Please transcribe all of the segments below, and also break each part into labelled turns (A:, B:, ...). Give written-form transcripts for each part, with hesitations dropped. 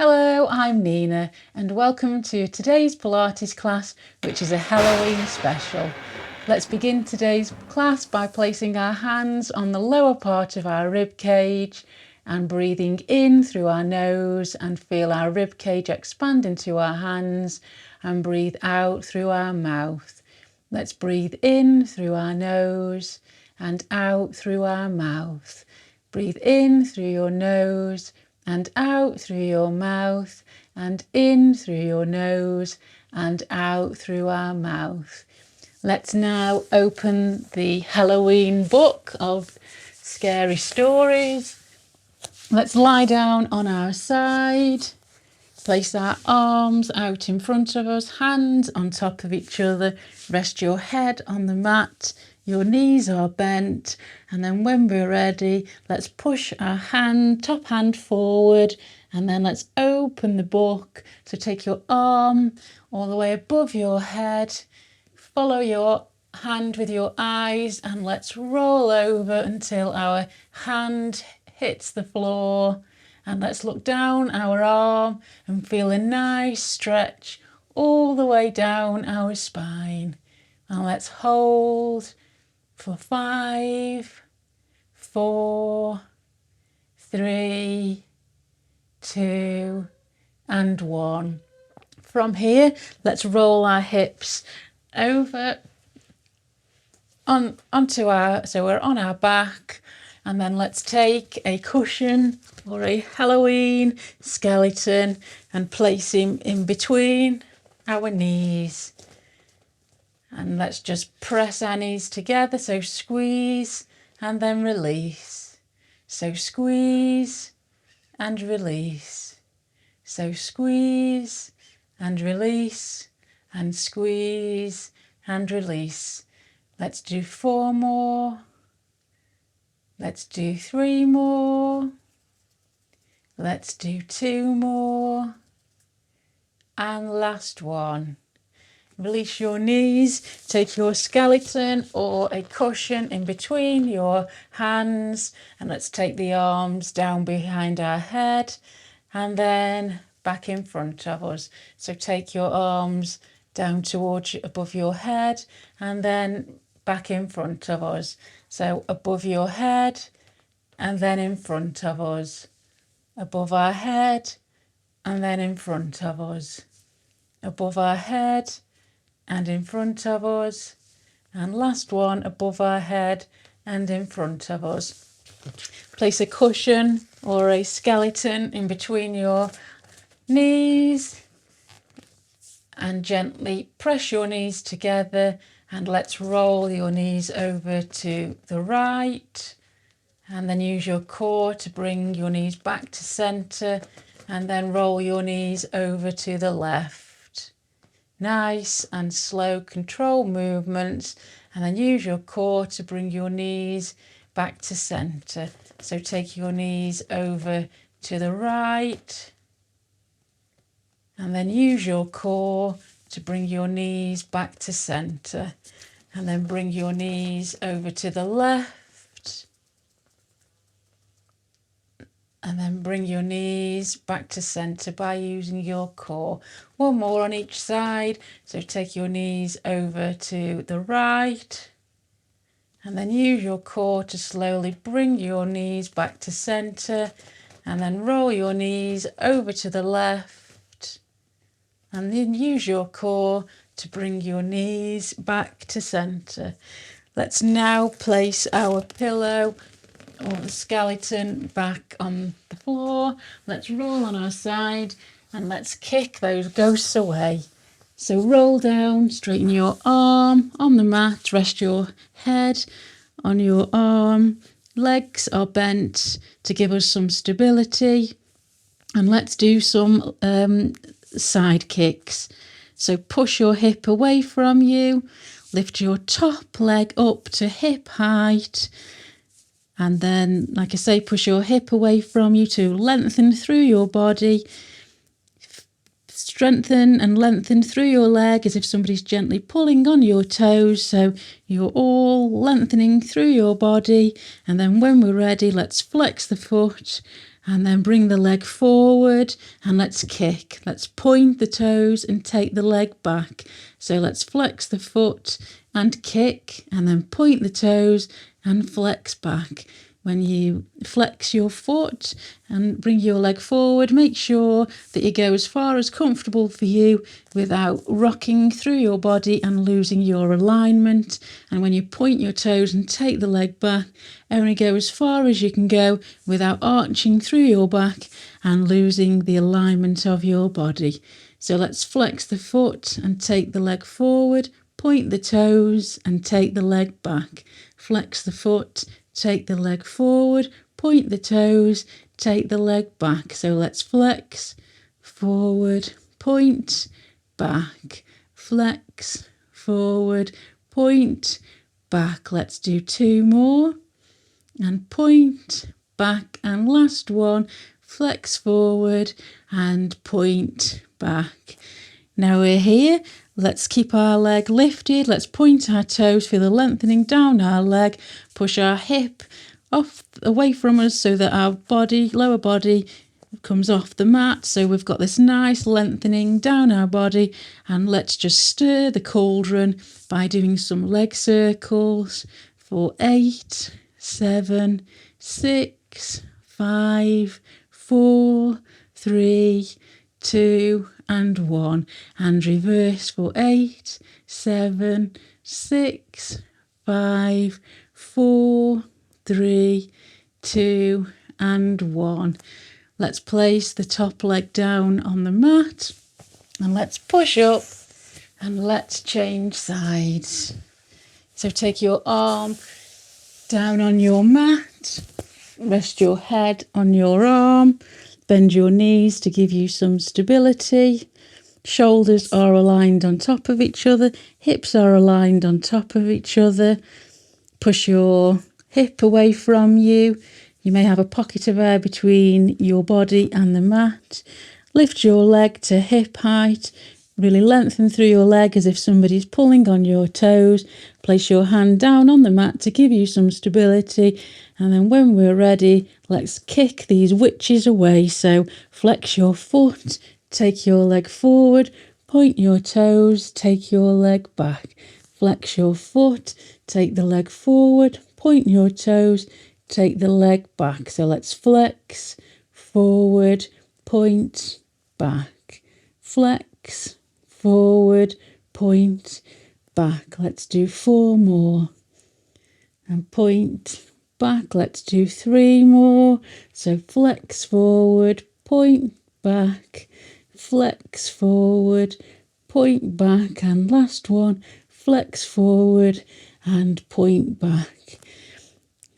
A: Hello, I'm Nina and welcome to today's Pilates class, which is a Halloween special. Let's begin today's class by placing our hands on the lower part of our rib cage and breathing in through our nose and feel our rib cage expand into our hands and breathe out through our mouth. Let's breathe in through our nose and out through our mouth. Breathe in through your nose and out through your mouth, and in through your nose and out through our mouth. Let's now open the Halloween book of scary stories. Let's lie down on our side, place our arms out in front of us, hands on top of each other, rest your head on the mat. Your knees are bent, and then when we're ready, let's push our top hand forward, and then let's open the book. So take your arm all the way above your head, follow your hand with your eyes, and let's roll over until our hand hits the floor. And let's look down our arm and feel a nice stretch all the way down our spine. And let's hold for 5, 4, 3, 2, and 1. From here, let's roll our hips over onto so we're on our back, and then let's take a cushion or a Halloween skeleton and place him in between our knees. And let's just press our knees together, so squeeze and then release. So squeeze and release. So squeeze and release and squeeze and release. Let's do 4 more. Let's do 3 more. Let's do 2 more. And last one. Release your knees, take your skeleton or a cushion in between your hands, and let's take the arms down behind our head and then back in front of us. So take your arms down towards above your head and then back in front of us. So above your head and then in front of us. Above our head and then in front of us. Above our head and in front of us, and last one above our head and in front of us. Place a cushion or a skeleton in between your knees and gently press your knees together, and let's roll your knees over to the right, and then use your core to bring your knees back to centre, and then roll your knees over to the left. Nice and slow control movements, and then use your core to bring your knees back to centre. So take your knees over to the right, and then use your core to bring your knees back to centre, and then bring your knees over to the left, and then bring your knees back to centre by using your core. 1 more on each side. So take your knees over to the right, and then use your core to slowly bring your knees back to centre, and then roll your knees over to the left, and then use your core to bring your knees back to centre. Let's now place our pillow or the skeleton back on the floor. Let's roll on our side and let's kick those ghosts away. So roll down, straighten your arm on the mat, rest your head on your arm. Legs are bent to give us some stability, and let's do some side kicks. So push your hip away from you, lift your top leg up to hip height, and then, like I say, push your hip away from you to lengthen through your body. Strengthen and lengthen through your leg as if somebody's gently pulling on your toes. So you're all lengthening through your body. And then when we're ready, let's flex the foot and then bring the leg forward and let's kick. Let's point the toes and take the leg back. So let's flex the foot and kick, and then point the toes and flex back. When you flex your foot and bring your leg forward, make sure that you go as far as comfortable for you without rocking through your body and losing your alignment. And when you point your toes and take the leg back, only go as far as you can go without arching through your back and losing the alignment of your body. So let's flex the foot and take the leg forward, point the toes and take the leg back. Flex the foot, take the leg forward, point the toes, take the leg back. So let's flex, forward, point, back, flex, forward, point, back. Let's do 2 more. And point, back, and last one, flex forward and point back. Now we're here. Let's keep our leg lifted. Let's point our toes, feel the lengthening down our leg, push our hip off away from us so that our body, lower body, comes off the mat. So we've got this nice lengthening down our body, and let's just stir the cauldron by doing some leg circles for 8, 7, 6, 5, 4, 3, 2, and 1, and reverse for 8, 7, 6, 5, 4, 3, 2, and 1. Let's place the top leg down on the mat and let's push up and let's change sides. So take your arm down on your mat, rest your head on your arm, bend your knees to give you some stability. Shoulders are aligned on top of each other, hips are aligned on top of each other. Push your hip away from you. You may have a pocket of air between your body and the mat. Lift your leg to hip height. Really lengthen through your leg as if somebody's pulling on your toes. Place your hand down on the mat to give you some stability. And then when we're ready, let's kick these witches away. So flex your foot, take your leg forward, point your toes, take your leg back. Flex your foot, take the leg forward, point your toes, take the leg back. So let's flex, forward, point, back. Flex, forward, point, back. Let's do 4 more. And point, back. Let's do 3 more. So flex forward, point, back. Flex forward, point back. And last one, flex forward and point back.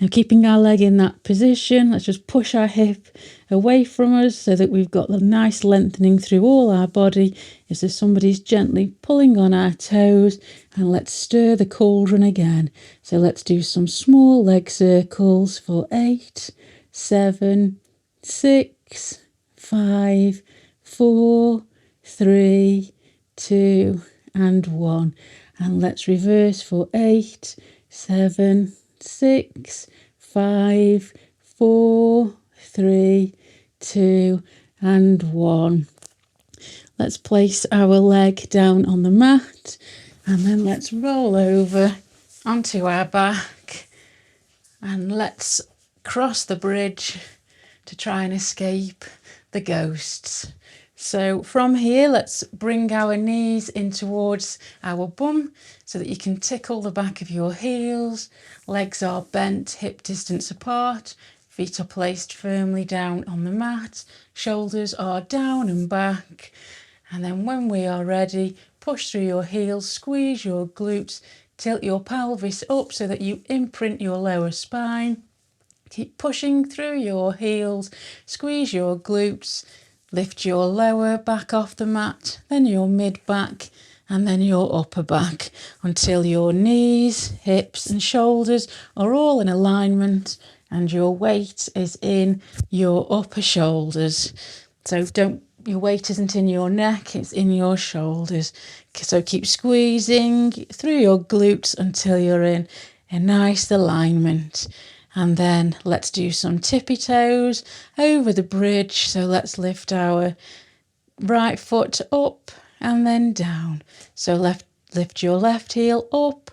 A: Now keeping our leg in that position, let's just push our hip away from us so that we've got the nice lengthening through all our body as if somebody's gently pulling on our toes. And let's stir the cauldron again. So let's do some small leg circles for 8, 7, 6, 5, 4, 3, 2, and 1. And let's reverse for 8, 7, 6, 5, 4, 3, 2, and 1. Let's place our leg down on the mat and then let's roll over onto our back and let's cross the bridge to try and escape the ghosts. So from here, let's bring our knees in towards our bum so that you can tickle the back of your heels. Legs are bent hip distance apart. Feet are placed firmly down on the mat. Shoulders are down and back. And then when we are ready, push through your heels, squeeze your glutes, tilt your pelvis up so that you imprint your lower spine. Keep pushing through your heels, squeeze your glutes, lift your lower back off the mat, then your mid back, and then your upper back until your knees, hips and shoulders are all in alignment and your weight is in your upper shoulders. So your weight isn't in your neck, it's in your shoulders. So keep squeezing through your glutes until you're in a nice alignment. And then let's do some tippy toes over the bridge. So let's lift our right foot up and then down. So lift your left heel up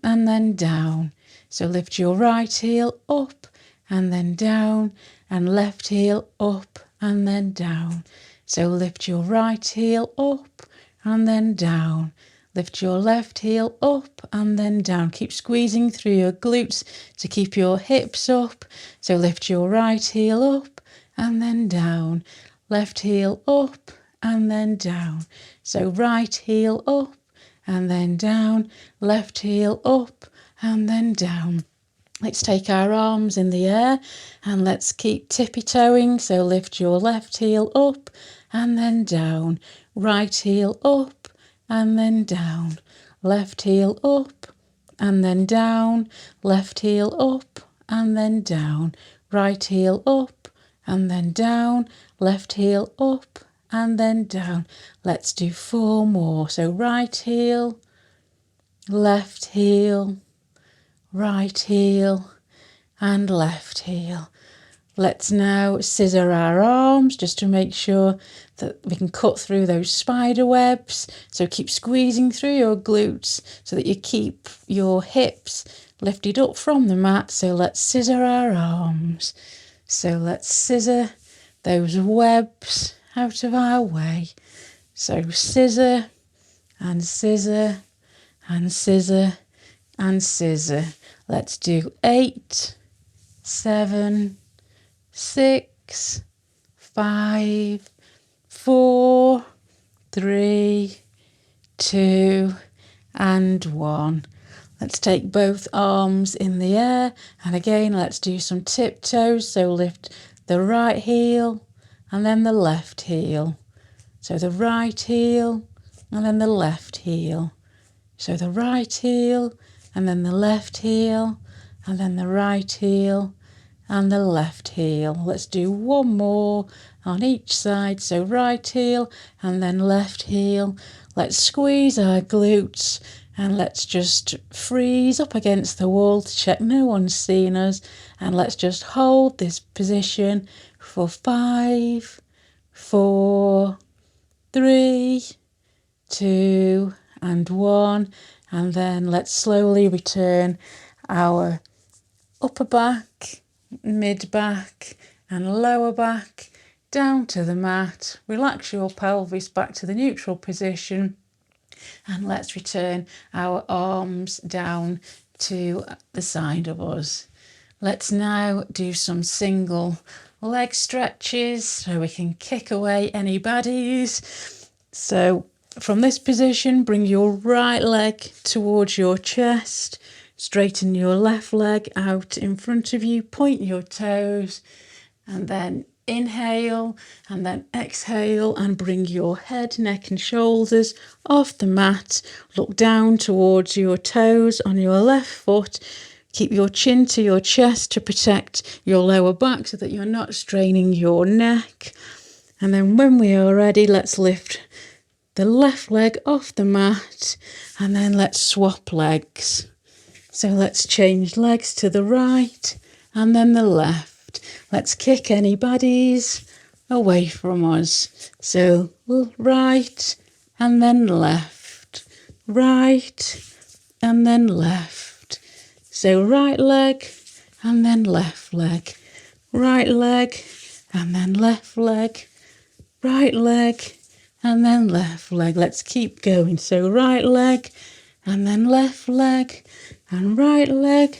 A: and then down. So lift your right heel up and then down, and left heel up and then down. So lift your right heel up and then down. Lift your left heel up and then down. Keep squeezing through your glutes to keep your hips up. So lift your right heel up and then down. Left heel up and then down. So right heel up and then down. Left heel up and then down. Let's take our arms in the air and let's keep tippy-toeing. So lift your left heel up and then down. Right heel up and then down. Left heel up and then down. Left heel up and then down. Right heel up and then down. Left heel up and then down. Let's do 4 more. So right heel, left heel, right heel and left heel. Let's now scissor our arms just to make sure that we can cut through those spider webs. So keep squeezing through your glutes so that you keep your hips lifted up from the mat. So let's scissor our arms. So let's scissor those webs out of our way. So scissor and scissor and scissor and scissor. Let's do 8, 7, 6, 5, 4, 3, 2 and 1. Let's take both arms in the air, and again let's do some tiptoes. So lift the right heel and then the left heel. So the right heel and then the left heel. So the right heel and then the left heel and then the right heel and the left heel. Let's do 1 more on each side. So right heel and then left heel. Let's squeeze our glutes and let's just freeze up against the wall to check no one's seen us. And let's just hold this position for 5, 4, 3, 2 and 1. And then let's slowly return our upper back, mid back and lower back down to the mat. Relax your pelvis back to the neutral position, and let's return our arms down to the side of us. Let's now do some single leg stretches so we can kick away any baddies. So from this position, bring your right leg towards your chest. Straighten your left leg out in front of you, point your toes, and then inhale and then exhale and bring your head, neck and shoulders off the mat. Look down towards your toes on your left foot. Keep your chin to your chest to protect your lower back so that you're not straining your neck. And then when we are ready, let's lift the left leg off the mat and then let's swap legs. So let's change legs to the right and then the left. Let's kick any baddies away from us. So right and then left, right and then left. So right leg and then left leg, right leg and then left leg, right leg and then left leg. Let's keep going. So right leg and then left leg and right leg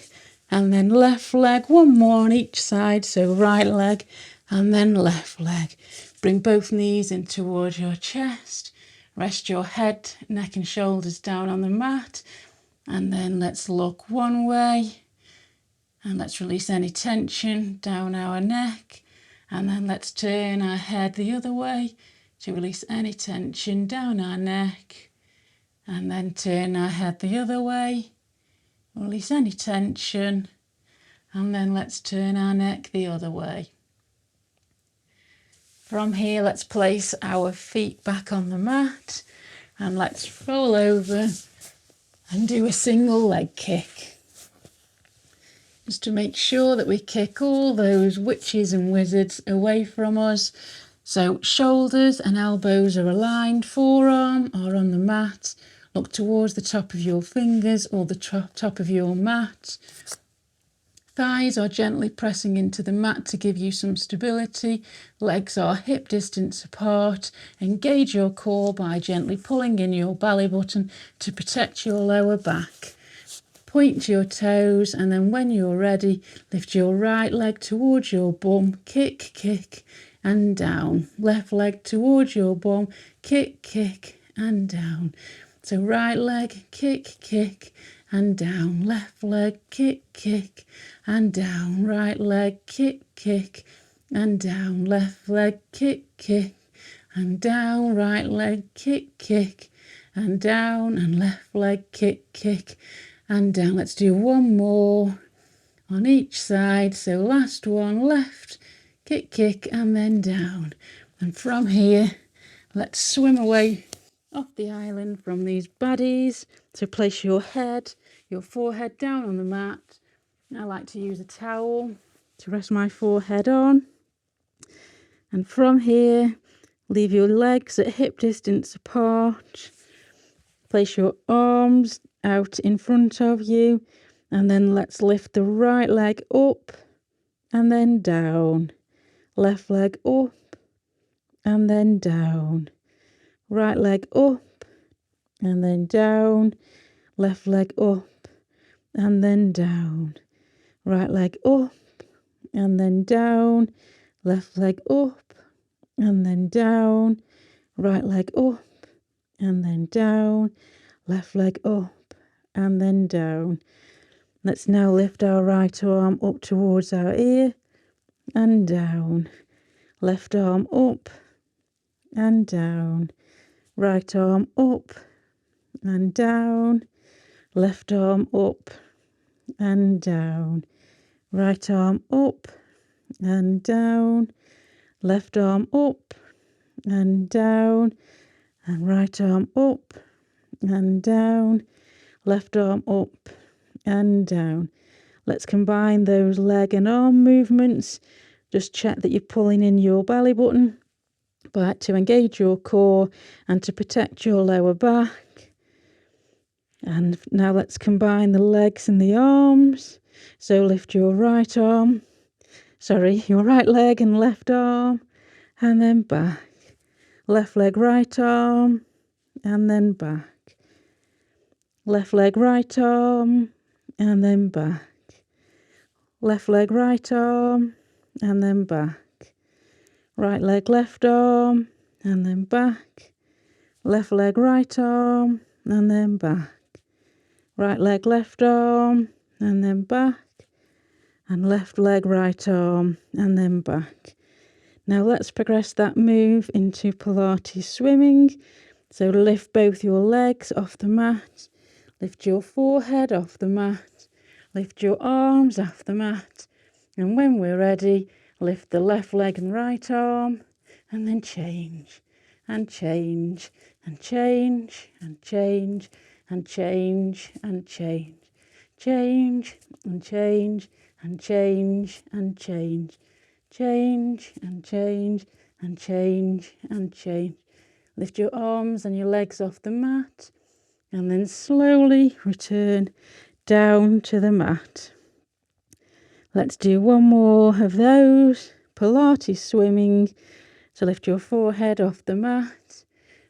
A: and then left leg. 1 more on each side. So right leg and then left leg. Bring both knees in towards your chest. Rest your head, neck and shoulders down on the mat. And then let's look one way. And let's release any tension down our neck. And then let's turn our head the other way to release any tension down our neck. And then turn our head the other way. Release any tension, and then let's turn our neck the other way. From here, let's place our feet back on the mat and let's roll over and do a single leg kick. just to make sure that we kick all those witches and wizards away from us. So shoulders and elbows are aligned, forearm are on the mat. Look towards the top of your fingers or the top of your mat. Thighs are gently pressing into the mat to give you some stability. Legs are hip distance apart. Engage your core by gently pulling in your belly button to protect your lower back. Point your toes, and then when you're ready, lift your right leg towards your bum, kick, kick, and down. Left leg towards your bum, kick, kick, and down. So right leg, kick, kick, and down. Left leg, kick, kick, and down. Right leg, kick, kick, and down. Left leg, kick, kick, and down. Right leg, kick, kick, and down. And left leg, kick, kick, and down. Let's do one more on each side. So last one, left, kick, kick, and then down. And from here, let's swim away off the island from these baddies. So place your forehead down on the mat. I like to use a towel to rest my forehead on. And from here, leave your legs at hip distance apart. Place your arms out in front of you. And then let's lift the right leg up and then down. Left leg up and then down. Right leg up and then down. Left leg up and then down. Right leg up and then down. Left leg up and then down. Right leg up and then down. Left leg up and then down. Let's now lift our right arm up towards our ear and down. Left arm up and down. Right arm up and down. Left arm up and down. Right arm up and down. Left arm up and down. And right arm up and down. Left arm up and down. Let's combine those leg and arm movements. Just check that you're pulling in your belly button, but to engage your core and to protect your lower back. And now let's combine the legs and the arms. So lift your right leg and left arm, and then back. Left leg, right arm, and then back. Left leg, right arm, and then back. Left leg, right arm, and then back. Right leg, left arm, and then back. Left leg, right arm, and then back. Right leg, left arm, and then back. And left leg, right arm, and then back. Now let's progress that move into Pilates swimming. So lift both your legs off the mat. Lift your forehead off the mat. Lift your arms off the mat. And when we're ready, lift the left leg and right arm, and then change, and change, and change, and change, and change, and change, change, and change, and change, and change, change, and change, and change, and change. Lift your arms and your legs off the mat, and then slowly return down to the mat. Let's do one more of those. Pilates swimming. So lift your forehead off the mat.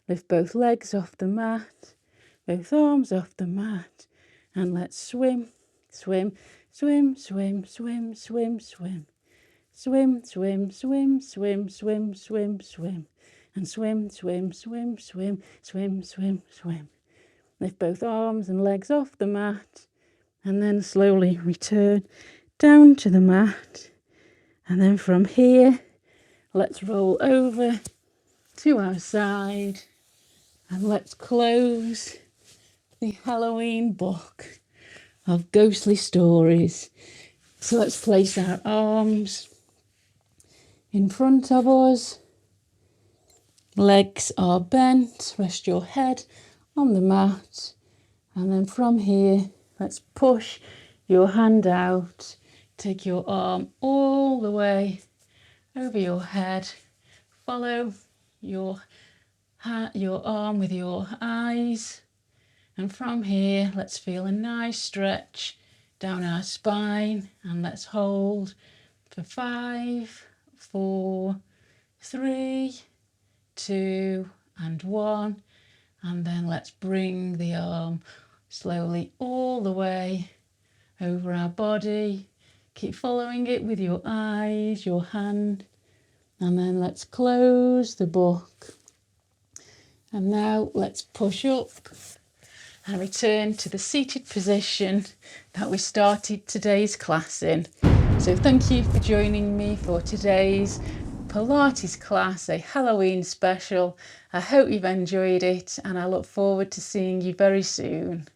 A: Lift both legs off the mat. Both arms off the mat. And let's swim, swim, swim, swim, swim, swim, swim. Swim, swim, swim, swim, swim, swim, swim. And swim, swim, swim, swim, swim, swim, swim. Lift both arms and legs off the mat. And then slowly return down to the mat. And then from here, let's roll over to our side. And let's close the Halloween book of ghostly stories. So let's place our arms in front of us. Legs are bent. Rest your head on the mat. And then from here, let's push your hand out Take your arm all the way over your head. Follow your arm with your eyes. And from here, let's feel a nice stretch down our spine. And let's hold for 5, 4, 3, 2, and 1. And then let's bring the arm slowly all the way over our body. Keep following it with your eyes, your hand. And then let's close the book. And now let's push up and return to the seated position that we started today's class in. So thank you for joining me for today's Pilates class, a Halloween special. I hope you've enjoyed it and I look forward to seeing you very soon.